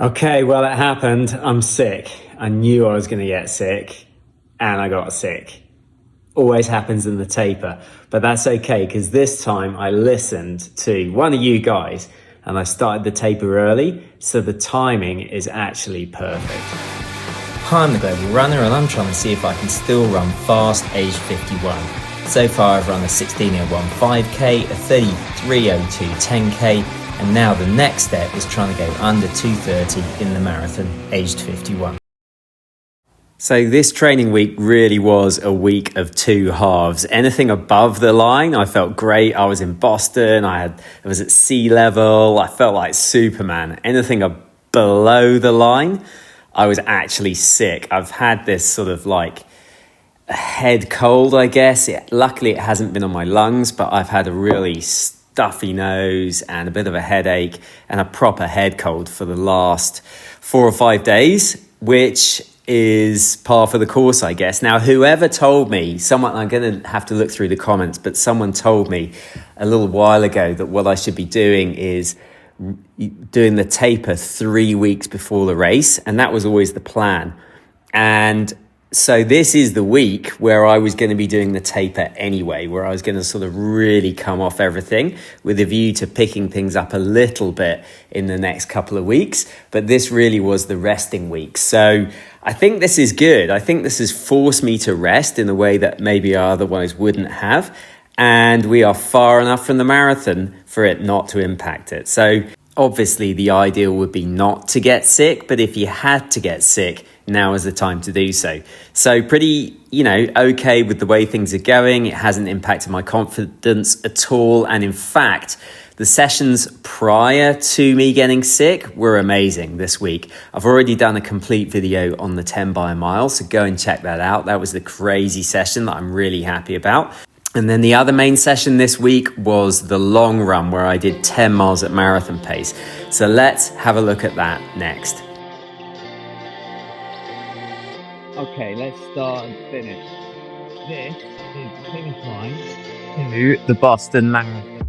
Okay, well, it happened. I'm sick. I knew I was going to get sick, and I got sick. Always happens in the taper, but that's okay because this time I listened to one of you guys and I started the taper early, so the timing is actually perfect. Hi, I'm the Global Runner and I'm trying to see if I can still run fast aged 51. So far I've run a 16:01 5k, a 33:02 10k, and now the next step is trying to go under 2:30 in the marathon aged 51. So this training week really was a week of two halves. Anything above the line, I felt great. I was in Boston. I was at sea level. I felt like Superman. Anything below the line, I was actually sick. I've had this sort of like a head cold, I guess. Luckily, it hasn't been on my lungs, but I've had a really stuffy nose and a bit of a headache and a proper head cold for the last 4 or 5 days, which is par for the course, I guess. Now, whoever told me, I'm going to have to look through the comments, but someone told me a little while ago that what I should be doing is doing the taper 3 weeks before the race. And that was always the plan. And so this is the week where I was going to be doing the taper anyway, where I was going to sort of really come off everything with a view to picking things up a little bit in the next couple of weeks. But this really was the resting week. So I think this is good. I think this has forced me to rest in a way that maybe I otherwise wouldn't have. And we are far enough from the marathon for it not to impact it. So obviously the ideal would be not to get sick, but if you had to get sick, now is the time to do so. So pretty, okay with the way things are going. It hasn't impacted my confidence at all. And in fact, the sessions prior to me getting sick were amazing this week. I've already done a complete video on the 10 by a mile, so go and check that out. That was the crazy session that I'm really happy about. And then the other main session this week was the long run where I did 10 miles at marathon pace. So let's have a look at that next. Okay, let's start and finish. This is the finish line to the Boston Marathon.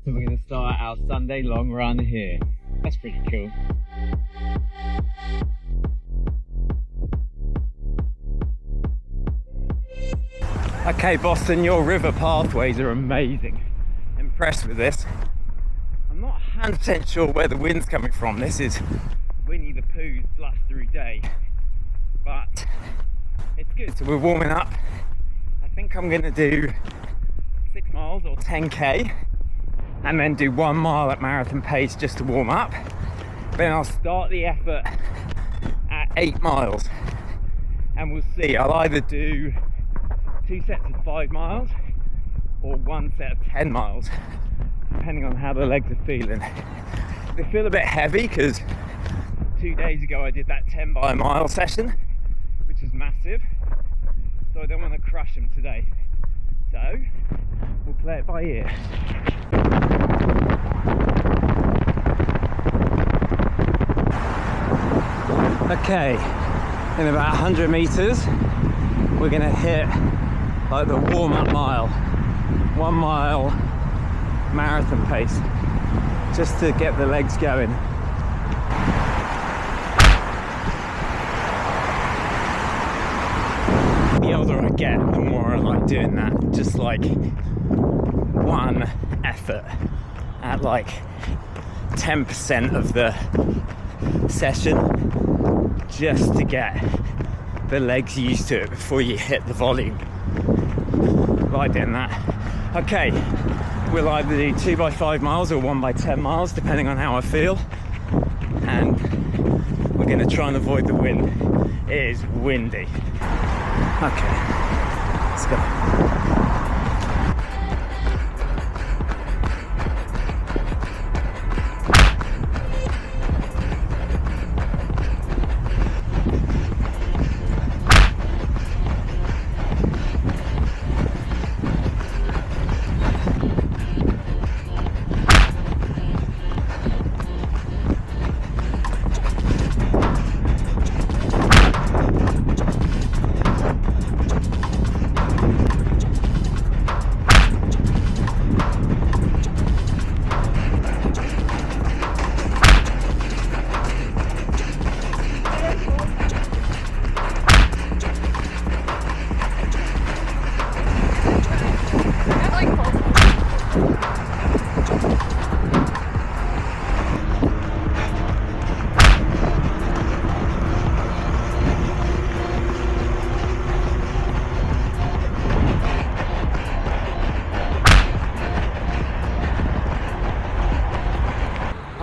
So we're going to start our Sunday long run here. That's pretty cool. Okay, Boston, your river pathways are amazing. Impressed with this. I'm not 100% sure where the wind's coming from. This is Winnie the Pooh's blustery day. But it's good, so we're warming up. I think I'm going to do 6 miles or 10k and then do 1 mile at marathon pace just to warm up. Then I'll start the effort at 8 miles and we'll see. I'll either do 2 sets of 5 miles or 1 set of 10 miles, depending on how the legs are feeling. They feel a bit heavy because 2 days ago I did that 10 by a mile session, which is massive, so I don't want to crush them today. So we'll play it by ear. Okay, in about 100 meters we're going to hit like the warm-up mile, 1 mile marathon pace, just to get the legs going. The older I get, the more I like doing that, just like one effort at like 10% of the session, just to get the legs used to it before you hit the volume. Like doing that. Okay, we'll either do 2 by 5 miles or 1 by 10 miles, depending on how I feel. And we're going to try and avoid the wind. It is windy. Okay, let's go.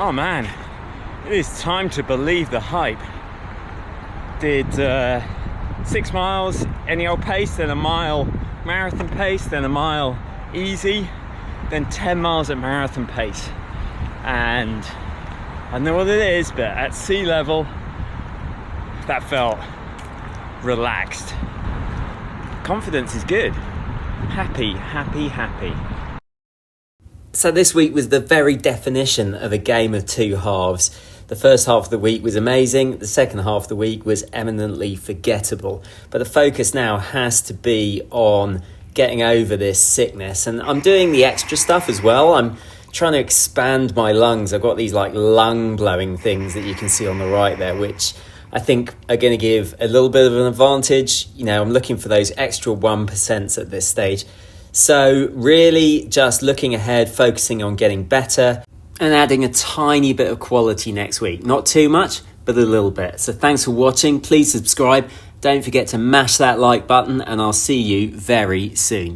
Oh man, it is time to believe the hype. Did 6 miles any old pace, then a mile marathon pace, then a mile easy, then 10 miles at marathon pace. And I don't know what it is, but at sea level, that felt relaxed. Confidence is good. Happy, happy, happy. So this week was the very definition of a game of two halves. The first half of the week was amazing. The second half of the week was eminently forgettable. But the focus now has to be on getting over this sickness. And I'm doing the extra stuff as well. I'm trying to expand my lungs. I've got these like lung blowing things that you can see on the right there, which I think are going to give a little bit of an advantage. You know, I'm looking for those extra 1% at this stage. So really just looking ahead, focusing on getting better and adding a tiny bit of quality next week. Not too much, but a little bit. So thanks for watching. Please subscribe. Don't forget to mash that like button and I'll see you very soon.